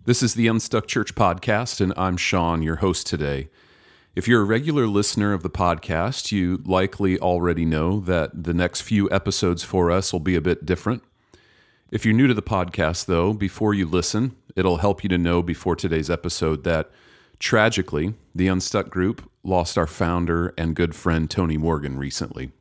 This is the Unstuck Church podcast, and I'm Sean, your host today. If you're a regular listener of the podcast, you likely already know that the next few episodes for us will be a bit different. If you're new to the podcast, though, before you listen, it'll help you to know before today's episode that, tragically, the Unstuck group lost our founder and good friend Tony Morgan recently.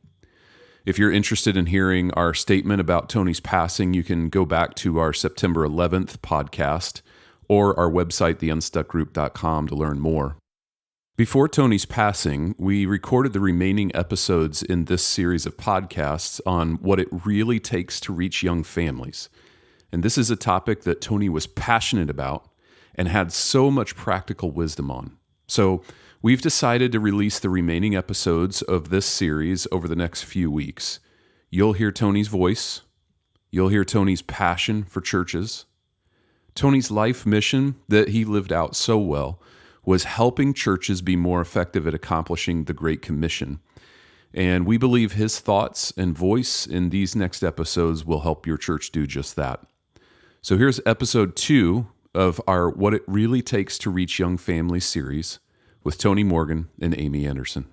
If you're interested in hearing our statement about Tony's passing, you can go back to our September 11th podcast or our website, theunstuckgroup.com, to learn more. Before Tony's passing, we recorded the remaining episodes in this series of podcasts on what it really takes to reach young families. And this is a topic that Tony was passionate about and had so much practical wisdom on. So we've decided to release the remaining episodes of this series over the next few weeks. You'll hear Tony's voice. You'll hear Tony's passion for churches. Tony's life mission that he lived out so well was helping churches be more effective at accomplishing the Great Commission. And we believe his thoughts and voice in these next episodes will help your church do just that. So here's episode 2 of our What It Really Takes to Reach Young Families series with Tony Morgan and Amy Anderson.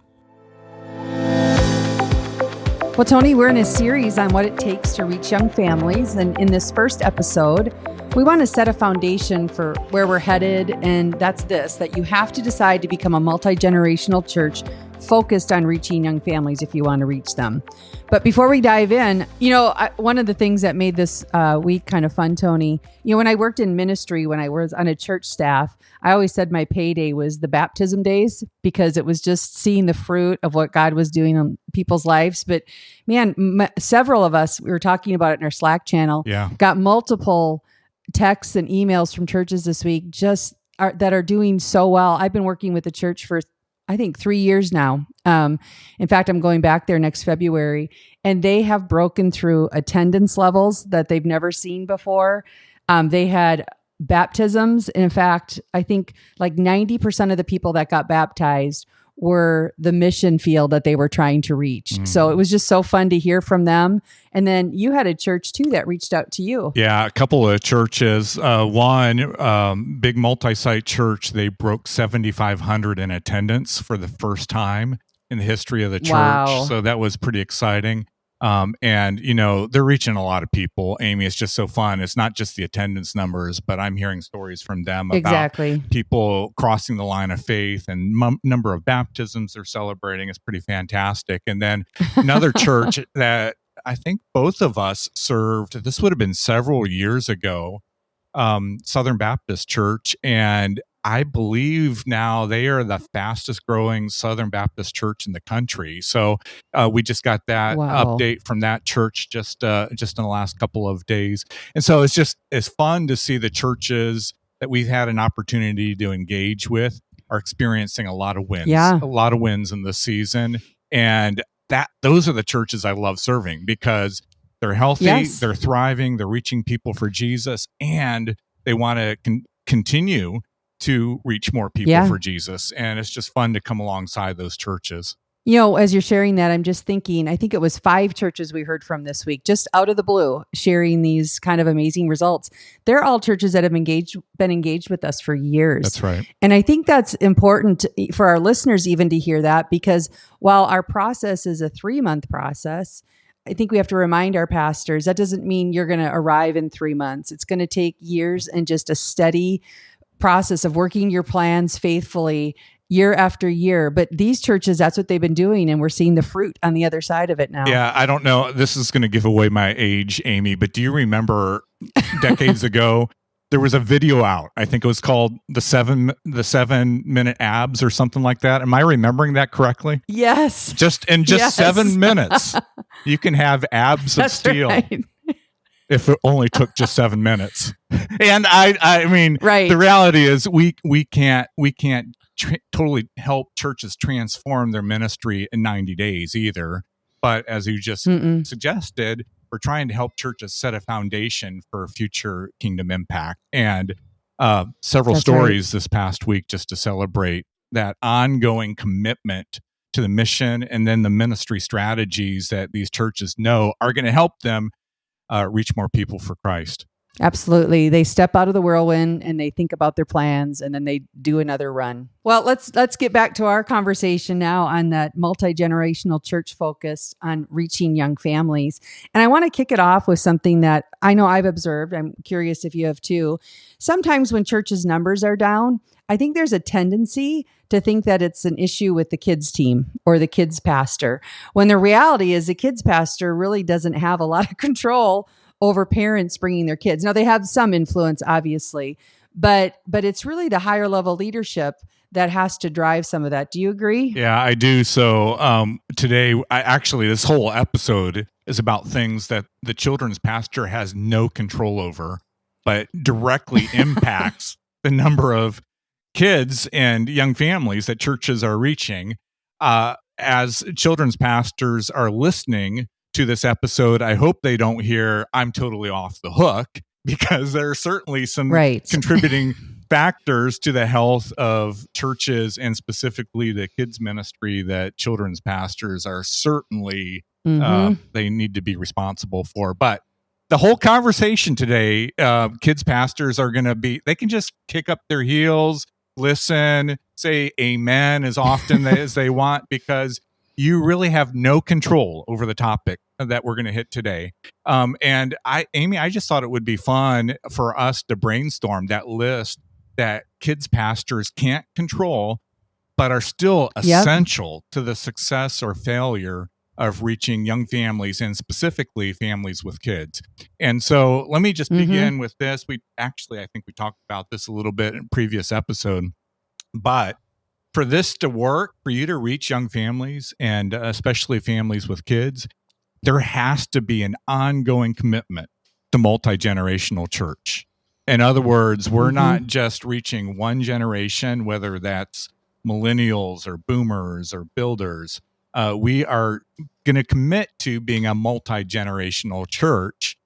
Well, Tony, we're in a series on what it takes to reach young families. And in this first episode, we want to set a foundation for where we're headed. And that's this, that you have to decide to become a multi-generational church focused on reaching young families if you want to reach them. But before we dive in, one of the things that made this week kind of fun, Tony, when I worked in ministry, when I was on a church staff, I always said my payday was the baptism days because it was just seeing the fruit of what God was doing in people's lives. But man, several of us, we were talking about it in our Slack channel, got multiple texts and emails from churches this week that are doing so well. I've been working with the church for I think 3 years now. In fact, I'm going back there next February, and they have broken through attendance levels that they've never seen before. They had baptisms. In fact, I think like 90% of the people that got baptized were the mission field that they were trying to reach. So it was just so fun to hear from them. And then you had a church too that reached out to you. Yeah, a couple of churches. One big multi-site church, they broke 7,500 in attendance for the first time in the history of the church. Wow. So that was pretty exciting. And they're reaching a lot of people. Amy, it's just so fun. It's not just the attendance numbers, but I'm hearing stories from them about people crossing the line of faith, and number of baptisms they're celebrating is pretty fantastic. And then another church that I think both of us served, this would have been several years ago, Southern Baptist Church, and I believe now they are the fastest growing Southern Baptist church in the country. So we just got that update from that church just in the last couple of days. And so it's fun to see the churches that we've had an opportunity to engage with are experiencing a lot of wins, a lot of wins in this season. And those are the churches I love serving because they're healthy, they're thriving, they're reaching people for Jesus, and they want to continue to reach more people for Jesus. And it's just fun to come alongside those churches. As you're sharing that, I'm just thinking, I think it was 5 churches we heard from this week, just out of the blue, sharing these kind of amazing results. They're all churches that have been engaged with us for years. That's right. And I think that's important for our listeners even to hear that, because while our process is a 3-month process, I think we have to remind our pastors that doesn't mean you're going to arrive in 3 months. It's going to take years and just a steady process of working your plans faithfully year after year. But these churches, that's what they've been doing, and we're seeing the fruit on the other side of it now. Yeah, I don't know. This is going to give away my age, Amy, but do you remember decades ago, there was a video out. I think it was called the 7-minute abs or something like that. Am I remembering that correctly? Yes. Just 7 minutes, you can have abs of steel. Right. If it only took just 7 minutes. And I mean, right. The reality is we can't totally help churches transform their ministry in 90 days either. But as you just suggested, we're trying to help churches set a foundation for future kingdom impact. And several stories this past week just to celebrate that ongoing commitment to the mission, and then the ministry strategies that these churches know are going to help them reach more people for Christ. Absolutely. They step out of the whirlwind and they think about their plans and then they do another run. Well, let's get back to our conversation now on that multi-generational church focus on reaching young families. And I want to kick it off with something that I know I've observed. I'm curious if you have too. Sometimes when churches' numbers are down, I think there's a tendency to think that it's an issue with the kids team or the kids pastor, when the reality is the kids pastor really doesn't have a lot of control over parents bringing their kids. Now they have some influence, obviously, but it's really the higher level leadership that has to drive some of that. Do you agree? Yeah, I do. So today, this whole episode is about things that the children's pastor has no control over, but directly impacts the number of kids and young families that churches are reaching. As children's pastors are listening to this episode, I hope they don't hear I'm totally off the hook, because there are certainly some contributing factors to the health of churches and specifically the kids ministry that children's pastors are certainly they need to be responsible for. But the whole conversation today, kids pastors are going to they can just kick up their heels, listen, say amen as often as they want, because you really have no control over the topic that we're going to hit today. And Amy, I just thought it would be fun for us to brainstorm that list that kids pastors can't control, but are still essential to the success or failure of reaching young families, and specifically families with kids. And so let me just begin with this. I think we talked about this a little bit in a previous episode, but for this to work, for you to reach young families and especially families with kids, there has to be an ongoing commitment to multi-generational church. In other words, we're not just reaching one generation, whether that's millennials or boomers or builders. We are going to commit to being a multi-generational church,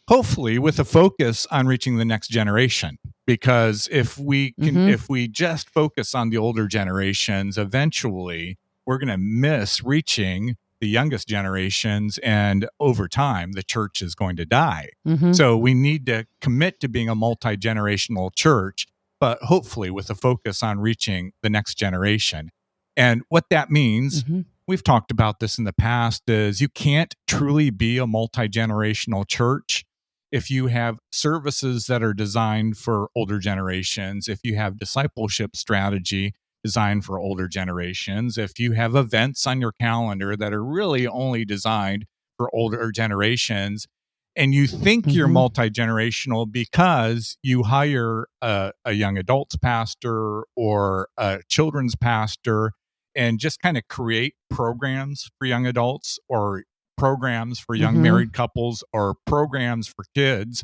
hopefully with a focus on reaching the next generation. Because if we can, if we just focus on the older generations, eventually we're going to miss reaching the youngest generations, and over time the church is going to die. So we need to commit to being a multi-generational church, but hopefully with a focus on reaching the next generation. And what that means, we've talked about this in the past, is you can't truly be a multi-generational church if you have services that are designed for older generations, if you have discipleship strategy designed for older generations, if you have events on your calendar that are really only designed for older generations, and you think you're multi-generational because you hire a young adults pastor or a children's pastor and just kind of create programs for young adults or programs for young married couples or programs for kids,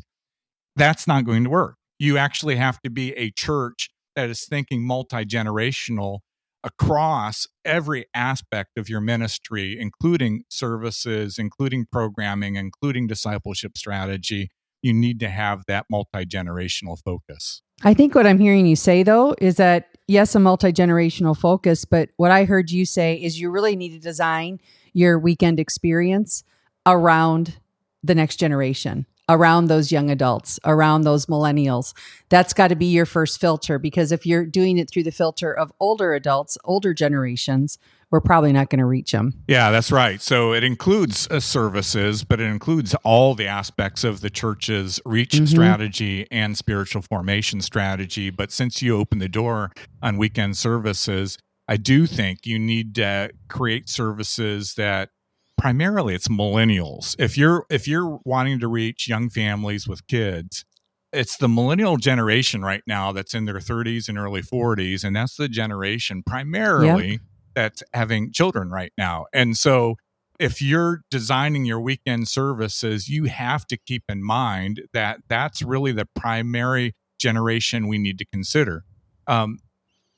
that's not going to work. You actually have to be a church that is thinking multi-generational across every aspect of your ministry, including services, including programming, including discipleship strategy. You need to have that multi-generational focus. I think what I'm hearing you say, though, is that, yes, a multi-generational focus, but what I heard you say is you really need to design your weekend experience around the next generation, around those young adults, around those millennials. That's got to be your first filter, because if you're doing it through the filter of older adults, older generations, we're probably not going to reach them. Yeah, that's right. So it includes services, but it includes all the aspects of the church's reach strategy and spiritual formation strategy. But since you opened the door on weekend services, I do think you need to create services that primarily it's millennials. If you're wanting to reach young families with kids, it's the millennial generation right now that's in their 30s and early 40s, and that's the generation primarily that's having children right now. And so if you're designing your weekend services, you have to keep in mind that that's really the primary generation we need to consider.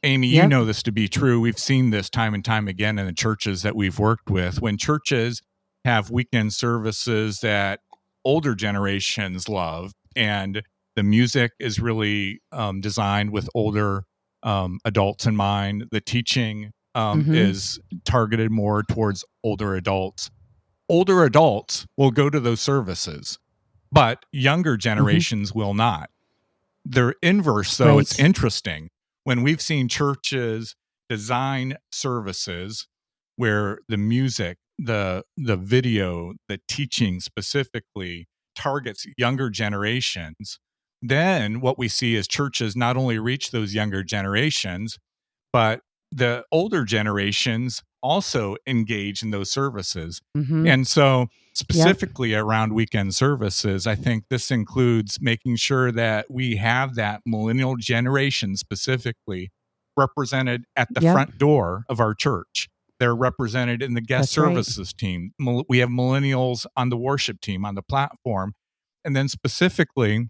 Amy, you know this to be true. We've seen this time and time again in the churches that we've worked with. When churches have weekend services that older generations love, and the music is really designed with older adults in mind, the teaching is targeted more towards older adults will go to those services. but younger generations will not. The inverse, though, it's interesting. When we've seen churches design services where the music, the video, the teaching specifically targets younger generations, then what we see is churches not only reach those younger generations, but the older generations also engage in those services. And so specifically around weekend services, I think this includes making sure that we have that millennial generation specifically represented at the front door of our church. They're represented in the guest services team. We have millennials on the worship team, on the platform. And then specifically,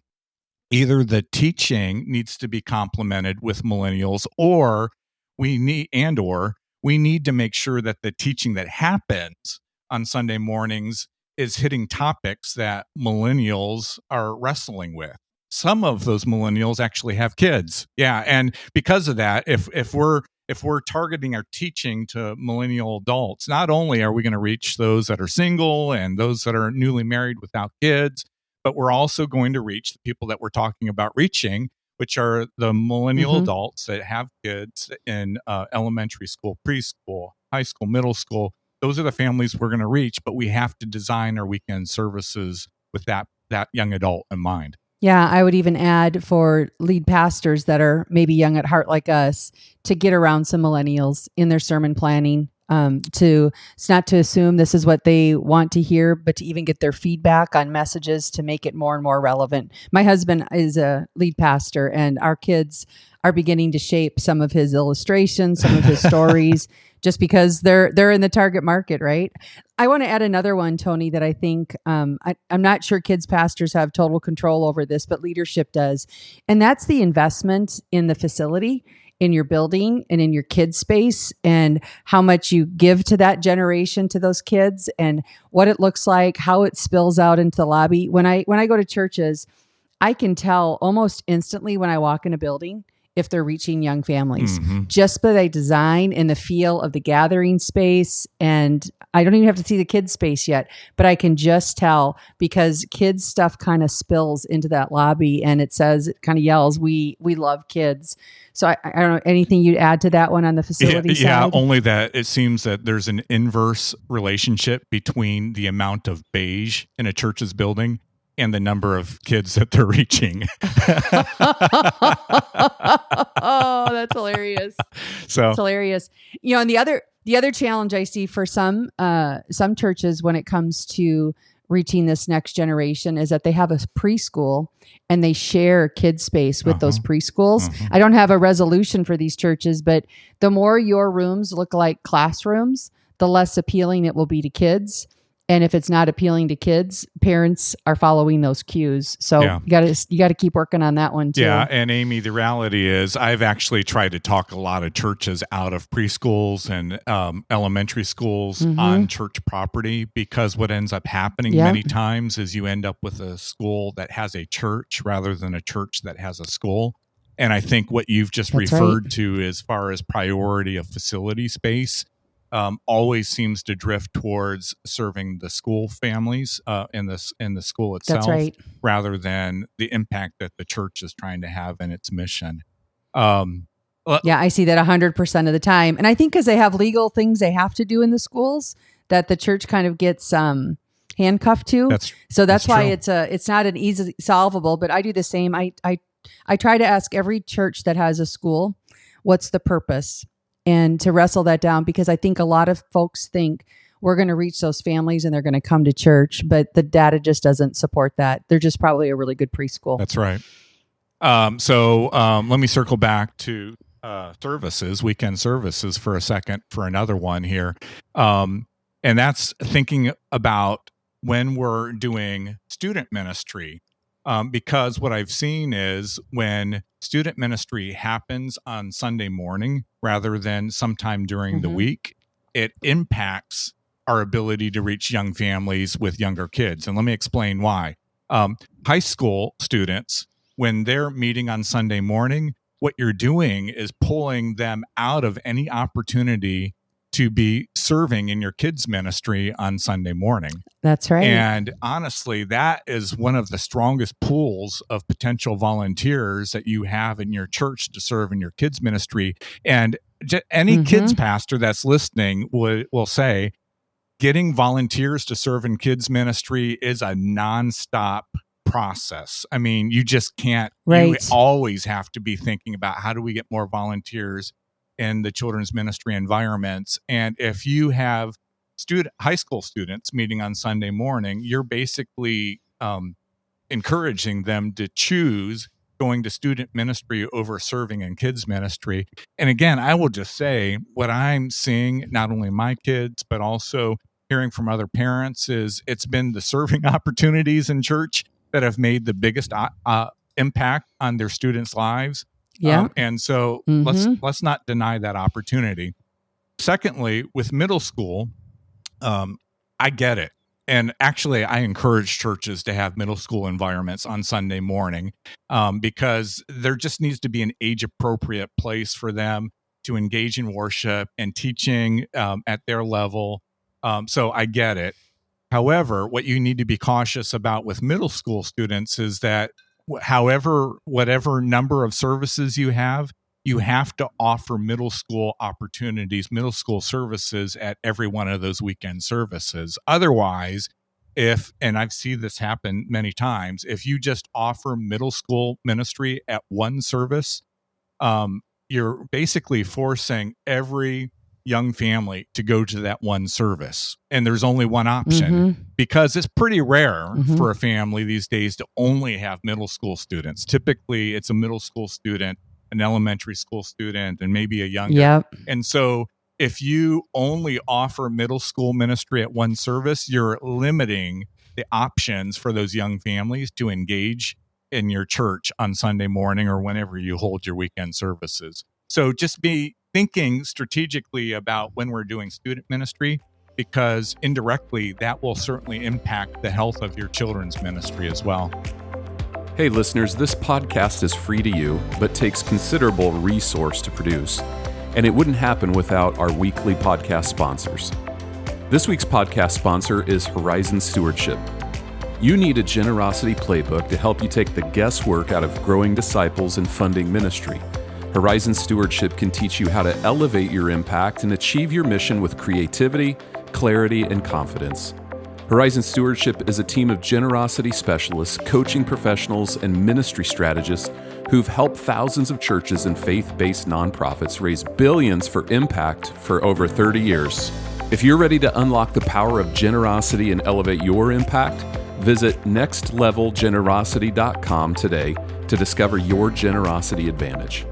either the teaching needs to be complemented with millennials, or we need to make sure that the teaching that happens on Sunday mornings is hitting topics that millennials are wrestling with. Some of those millennials actually have kids. Yeah. And because of that, if we're targeting our teaching to millennial adults, not only are we going to reach those that are single and those that are newly married without kids, but we're also going to reach the people that we're talking about reaching, which are the millennial adults that have kids in elementary school, preschool, high school, middle school. Those are the families we're going to reach, but we have to design our weekend services with that young adult in mind. Yeah, I would even add for lead pastors that are maybe young at heart like us to get around some millennials in their sermon planning. It's not to assume this is what they want to hear, but to even get their feedback on messages to make it more and more relevant. My husband is a lead pastor, and our kids are beginning to shape some of his illustrations, some of his stories, just because they're in the target market, right? I want to add another one, Tony, that I think I'm not sure kids pastors have total control over this, but leadership does, and that's the investment in the facility, in your building and in your kids space, and how much you give to that generation, to those kids, and what it looks like, how it spills out into the lobby. When I go to churches, I can tell almost instantly when I walk in a building if they're reaching young families, just by the design and the feel of the gathering space. And I don't even have to see the kids space yet, but I can just tell because kids stuff kind of spills into that lobby, and it kind of yells, we love kids. So I don't know, anything you'd add to that one on the facility side? Yeah, only that it seems that there's an inverse relationship between the amount of beige in a church's building and the number of kids that they're reaching. Oh, that's hilarious. It's hilarious. And the other challenge I see for some churches when it comes to reaching this next generation is that they have a preschool and they share kid space with those preschools. I don't have a resolution for these churches, but the more your rooms look like classrooms, the less appealing it will be to kids. And if it's not appealing to kids, parents are following those cues. So you got to keep working on that one too. Yeah, and Amy, the reality is I've actually tried to talk a lot of churches out of preschools and elementary schools on church property, because what ends up happening many times is you end up with a school that has a church rather than a church that has a school. And I think what you've just referred to as far as priority of facility space always seems to drift towards serving the school families in the school itself, rather than the impact that the church is trying to have in its mission. I see that 100% of the time, and I think because they have legal things they have to do in the schools that the church kind of gets handcuffed to. That's why it's not an easy solvable. But I do the same. I try to ask every church that has a school, what's the purpose? And to wrestle that down, because I think a lot of folks think we're going to reach those families and they're going to come to church, but the data just doesn't support that. They're just probably a really good preschool. That's right. So let me circle back to services, weekend services for a second for another one here. And that's thinking about when we're doing student ministry. Because what I've seen is when student ministry happens on Sunday morning rather than sometime during the week, it impacts our ability to reach young families with younger kids. And let me explain why. High school students, when they're meeting on Sunday morning, what you're doing is pulling them out of any opportunity to be serving in your kids' ministry on Sunday morning. That's right. And honestly, that is one of the strongest pools of potential volunteers that you have in your church to serve in your kids' ministry. And any kids pastor that's listening will say, getting volunteers to serve in kids' ministry is a nonstop process. I mean, you just can't, you always have to be thinking about how do we get more volunteers in the children's ministry environments. And if you have high school students meeting on Sunday morning, you're basically encouraging them to choose going to student ministry over serving in kids ministry. And again, I will just say what I'm seeing, not only my kids, but also hearing from other parents, is it's been the serving opportunities in church that have made the biggest impact on their students' lives. Yeah. And so let's not deny that opportunity. Secondly, with middle school, I get it. And actually, I encourage churches to have middle school environments on Sunday morning because there just needs to be an age-appropriate place for them to engage in worship and teaching at their level. So I get it. However, what you need to be cautious about with middle school students is that whatever number of services you have to offer middle school opportunities, middle school services at every one of those weekend services. Otherwise, and I've seen this happen many times, if you just offer middle school ministry at one service, you're basically forcing every young family to go to that one service. And there's only one option because it's pretty rare for a family these days to only have middle school students. Typically, it's a middle school student, an elementary school student, and maybe a younger. Yep. And so if you only offer middle school ministry at one service, you're limiting the options for those young families to engage in your church on Sunday morning or whenever you hold your weekend services. So just be thinking strategically about when we're doing student ministry, because indirectly that will certainly impact the health of your children's ministry as well. Hey listeners, this podcast is free to you, but takes considerable resource to produce. And it wouldn't happen without our weekly podcast sponsors. This week's podcast sponsor is Horizon Stewardship. You need a generosity playbook to help you take the guesswork out of growing disciples and funding ministry. Horizon Stewardship can teach you how to elevate your impact and achieve your mission with creativity, clarity, and confidence. Horizon Stewardship is a team of generosity specialists, coaching professionals, and ministry strategists who've helped thousands of churches and faith-based nonprofits raise billions for impact for over 30 years. If you're ready to unlock the power of generosity and elevate your impact, visit nextlevelgenerosity.com today to discover your generosity advantage.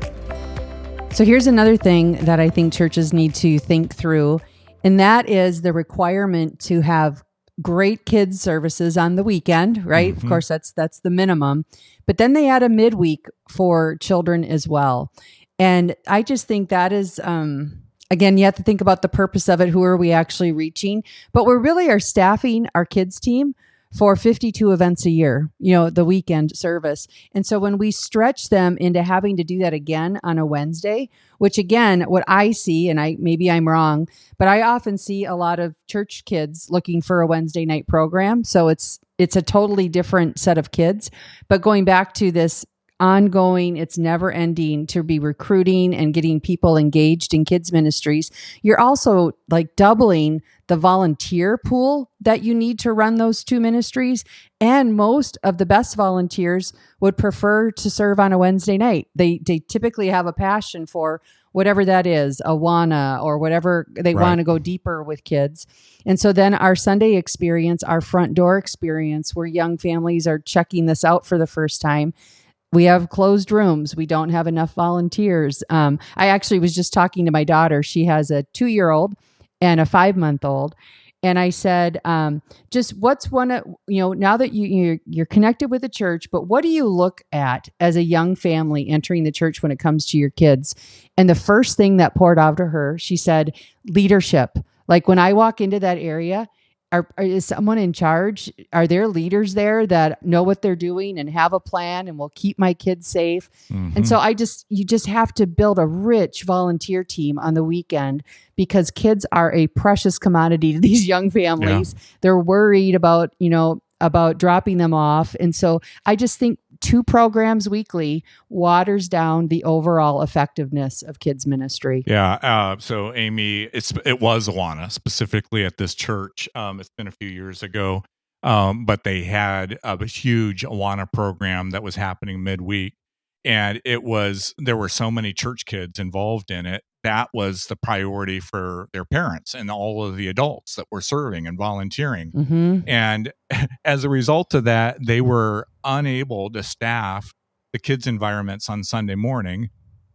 So here's another thing that I think churches need to think through, and that is the requirement to have great kids services on the weekend, right? Of course, that's the minimum. But then they add a midweek for children as well. And I just think that is, again, you have to think about the purpose of it. Who are we actually reaching? But we really are staffing our kids team for 52 events a year, the weekend service. And so when we stretch them into having to do that again on a Wednesday, which again, what I see, and maybe I'm wrong, but I often see a lot of church kids looking for a Wednesday night program. So it's a totally different set of kids. But going back to this ongoing, it's never ending to be recruiting and getting people engaged in kids ministries, you're also like doubling the volunteer pool that you need to run those two ministries. And most of the best volunteers would prefer to serve on a Wednesday night. They typically have a passion for whatever that is, Awana or whatever they want to go deeper with kids. And so then our Sunday experience, our front door experience, where young families are checking this out for the first time, we have closed rooms. We don't have enough volunteers. I actually was just talking to my daughter. She has a 2-year-old and a 5-month-old. And I said, just what's one of, now that you're connected with the church, but what do you look at as a young family entering the church when it comes to your kids? And the first thing that poured out of her, she said, leadership. Like when I walk into that area, is someone in charge? Are there leaders there that know what they're doing and have a plan and will keep my kids safe? And so you just have to build a rich volunteer team on the weekend, because kids are a precious commodity to these young families. They're worried about, about dropping them off. And so I just think 2 programs weekly waters down the overall effectiveness of kids ministry. Yeah. So Amy, it was Awana specifically at this church. It's been a few years ago, but they had a huge Awana program that was happening midweek, and there were so many church kids involved in it. That was the priority for their parents and all of the adults that were serving and volunteering. And as a result of that, they were unable to staff the kids' environments on Sunday morning,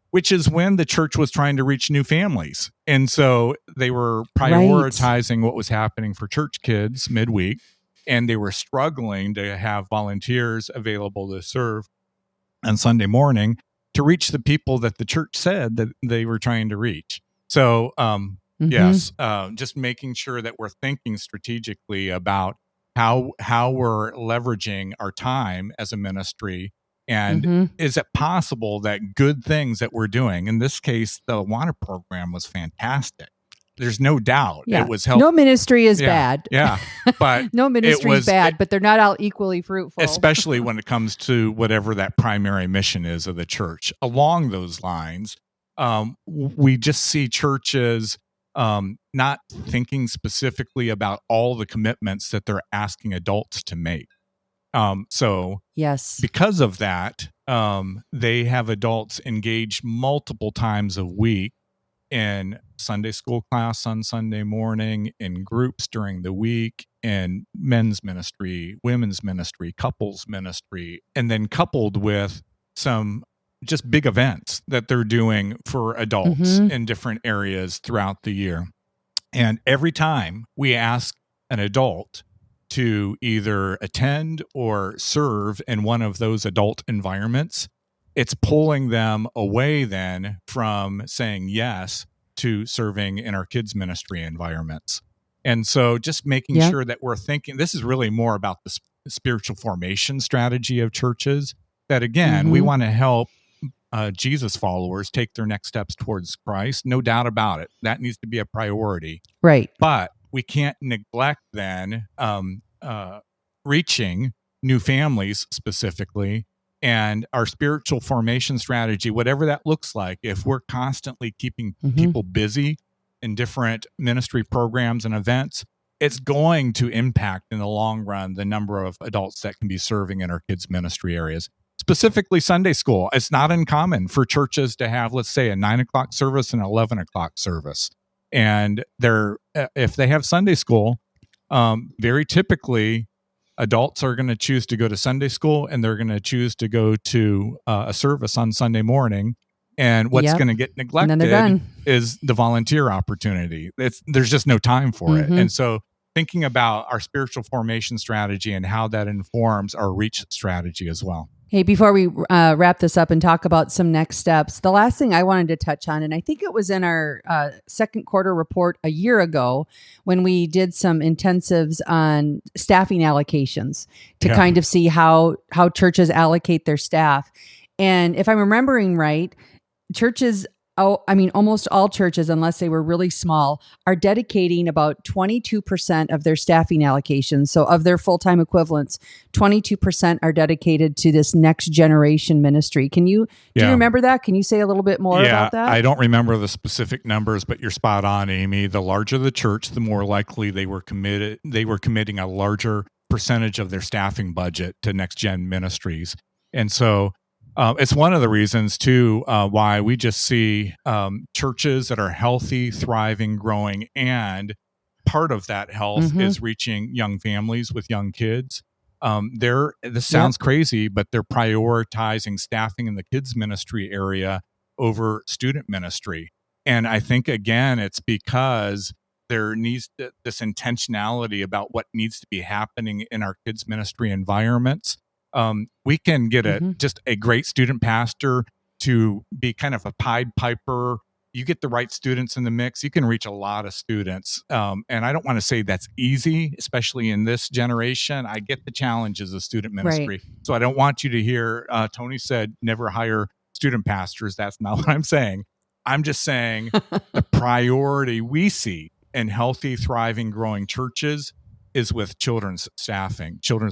which is when the church was trying to reach new families. And so they were prioritizing what was happening for church kids midweek, and they were struggling to have volunteers available to serve on Sunday morning to reach the people that the church said that they were trying to reach. So, yes, just making sure that we're thinking strategically about how we're leveraging our time as a ministry. And is it possible that good things that we're doing, in this case, the Awana program was fantastic. There's no doubt it was helpful. No ministry is bad. Yeah, but no ministry is bad, but they're not all equally fruitful. Especially when it comes to whatever that primary mission is of the church. Along those lines, we just see churches not thinking specifically about all the commitments that they're asking adults to make. So because of that, they have adults engaged multiple times a week in Sunday school class on Sunday morning, in groups during the week, in men's ministry, women's ministry, couples ministry, and then coupled with some just big events that they're doing for adults in different areas throughout the year. And every time we ask an adult to either attend or serve in one of those adult environments, it's pulling them away then from saying yes to serving in our kids ministry environments. And so just making sure that we're thinking, this is really more about the spiritual formation strategy of churches, that again, we want to help Jesus followers take their next steps towards Christ. No doubt about it. That needs to be a priority. Right. But we can't neglect then reaching new families specifically, and our spiritual formation strategy, whatever that looks like. If we're constantly keeping people busy in different ministry programs and events, it's going to impact in the long run the number of adults that can be serving in our kids ministry areas. Specifically Sunday school. It's not uncommon for churches to have, let's say, a 9:00 service and 11:00 service. And if they have Sunday school, very typically adults are going to choose to go to Sunday school, and they're going to choose to go to a service on Sunday morning. And what's going to get neglected is the volunteer opportunity. There's just no time for it. And so thinking about our spiritual formation strategy and how that informs our reach strategy as well. Hey, before we wrap this up and talk about some next steps, the last thing I wanted to touch on, and I think it was in our second quarter report a year ago when we did some intensives on staffing allocations to kind of see how churches allocate their staff. And if I'm remembering right, churches, almost all churches, unless they were really small, are dedicating about 22% of their staffing allocations. So of their full-time equivalents, 22% are dedicated to this next generation ministry. Do you remember that? Can you say a little bit more about that? I don't remember the specific numbers, but you're spot on, Amy. The larger the church, the more likely they were committing a larger percentage of their staffing budget to next gen ministries. And so it's one of the reasons, too, why we just see churches that are healthy, thriving, growing, and part of that health is reaching young families with young kids. This sounds crazy, but they're prioritizing staffing in the kids ministry area over student ministry. And I think, again, it's because there needs this intentionality about what needs to be happening in our kids ministry environments. We can get just a great student pastor to be kind of a Pied Piper, you get the right students in the mix, you can reach a lot of students. And I don't want to say that's easy, especially in this generation. I get the challenges of student ministry. Right. So I don't want you to hear, Tony said, never hire student pastors. That's not what I'm saying. I'm just saying the priority we see in healthy, thriving, growing churches is with children's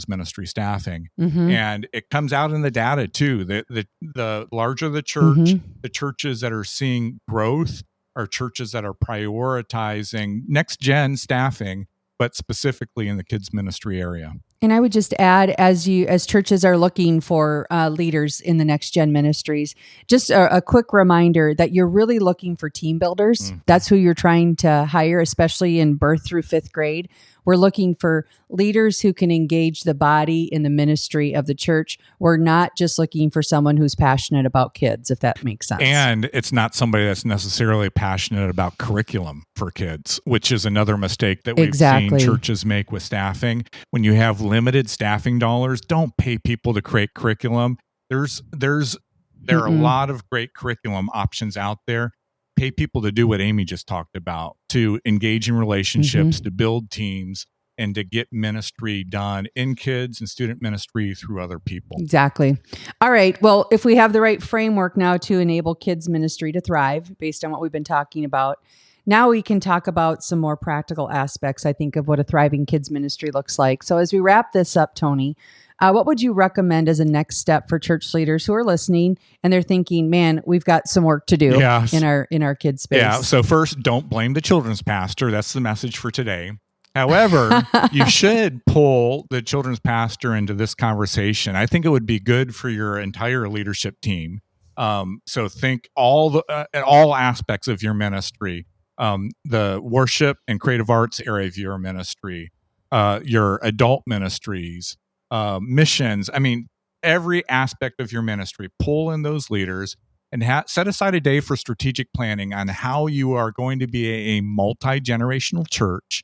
ministry staffing. And it comes out in the data too. The larger the church, the churches that are seeing growth are churches that are prioritizing next gen staffing, but specifically in the kids ministry area. And I would just add, as churches are looking for leaders in the next gen ministries, just a quick reminder that you're really looking for team builders. That's who you're trying to hire, especially in birth through fifth grade. We're looking for leaders who can engage the body in the ministry of the church. We're not just looking for someone who's passionate about kids, if that makes sense. And it's not somebody that's necessarily passionate about curriculum for kids, which is another mistake that we've seen churches make with staffing. When you have limited staffing dollars, don't pay people to create curriculum. There are a lot of great curriculum options out there. Pay people to do what Amy just talked about, to engage in relationships, to build teams, and to get ministry done in kids and student ministry through other people. Exactly. All right. Well, if we have the right framework now to enable kids ministry to thrive based on what we've been talking about, now we can talk about some more practical aspects, I think, of what a thriving kids ministry looks like. So as we wrap this up, Tony, what would you recommend as a next step for church leaders who are listening and they're thinking, man, we've got some work to do in our kids space? Yeah. So first, don't blame the children's pastor. That's the message for today. However, you should pull the children's pastor into this conversation. I think it would be good for your entire leadership team. So think all aspects of your ministry, the worship and creative arts area of your ministry, your adult ministries, missions. I mean, every aspect of your ministry, pull in those leaders and set aside a day for strategic planning on how you are going to be a multi-generational church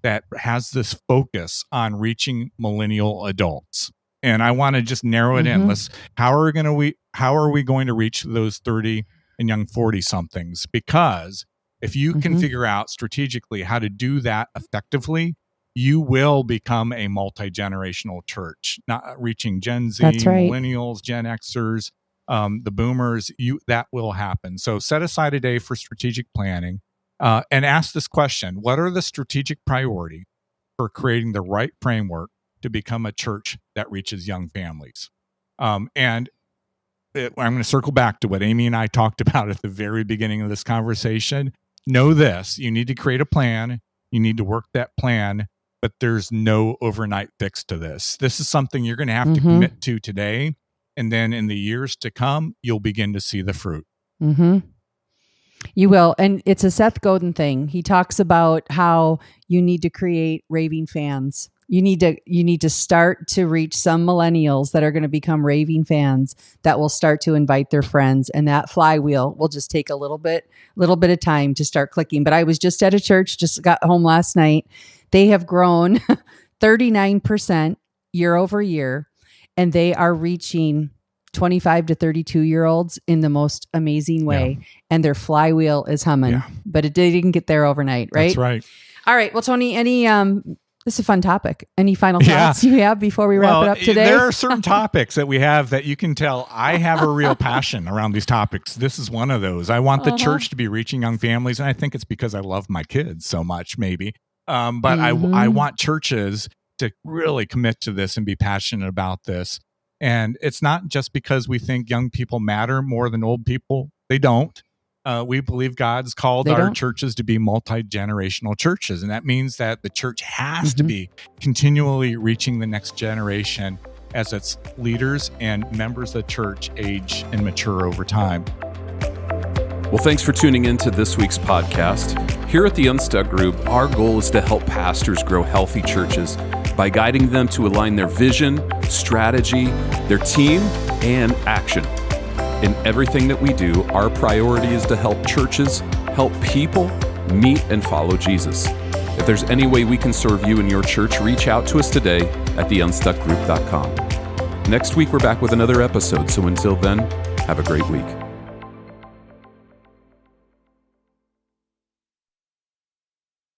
that has this focus on reaching millennial adults. And I want to just narrow it in. How are we going to reach those 30 and young 40 somethings? Because if you can figure out strategically how to do that effectively, you will become a multi-generational church, not reaching Gen Z, millennials, Gen Xers, the boomers. That will happen. So set aside a day for strategic planning and ask this question: what are the strategic priorities for creating the right framework to become a church that reaches young families? I'm going to circle back to what Amy and I talked about at the very beginning of this conversation. Know this: you need to create a plan. You need to work that plan. But there's no overnight fix to this. This is something you're going to have to commit to today. And then in the years to come, you'll begin to see the fruit. You will. And it's a Seth Godin thing. He talks about how you need to create raving fans. You need to start to reach some millennials that are going to become raving fans that will start to invite their friends. And that flywheel will just take a little bit of time to start clicking. But I was just at a church, just got home last night. They have grown 39% year over year, and they are reaching 25 to 32-year-olds in the most amazing way. Yeah. And their flywheel is humming, but they didn't get there overnight, right? That's right. All right. Well, Tony, this is a fun topic. Any final thoughts you have before we wrap it up today? There are certain topics that we have that you can tell I have a real passion around these topics. This is one of those. I want the church to be reaching young families, and I think it's because I love my kids so much, maybe. But I want churches to really commit to this and be passionate about this. And it's not just because we think young people matter more than old people. They don't. We believe God's called our churches to be multi-generational churches. And that means that the church has to be continually reaching the next generation as its leaders and members of the church age and mature over time. Well, thanks for tuning in to this week's podcast. Here at the Unstuck Group, our goal is to help pastors grow healthy churches by guiding them to align their vision, strategy, their team, and action. In everything that we do, our priority is to help churches, help people meet and follow Jesus. If there's any way we can serve you and your church, reach out to us today at theunstuckgroup.com. Next week, we're back with another episode. So until then, have a great week.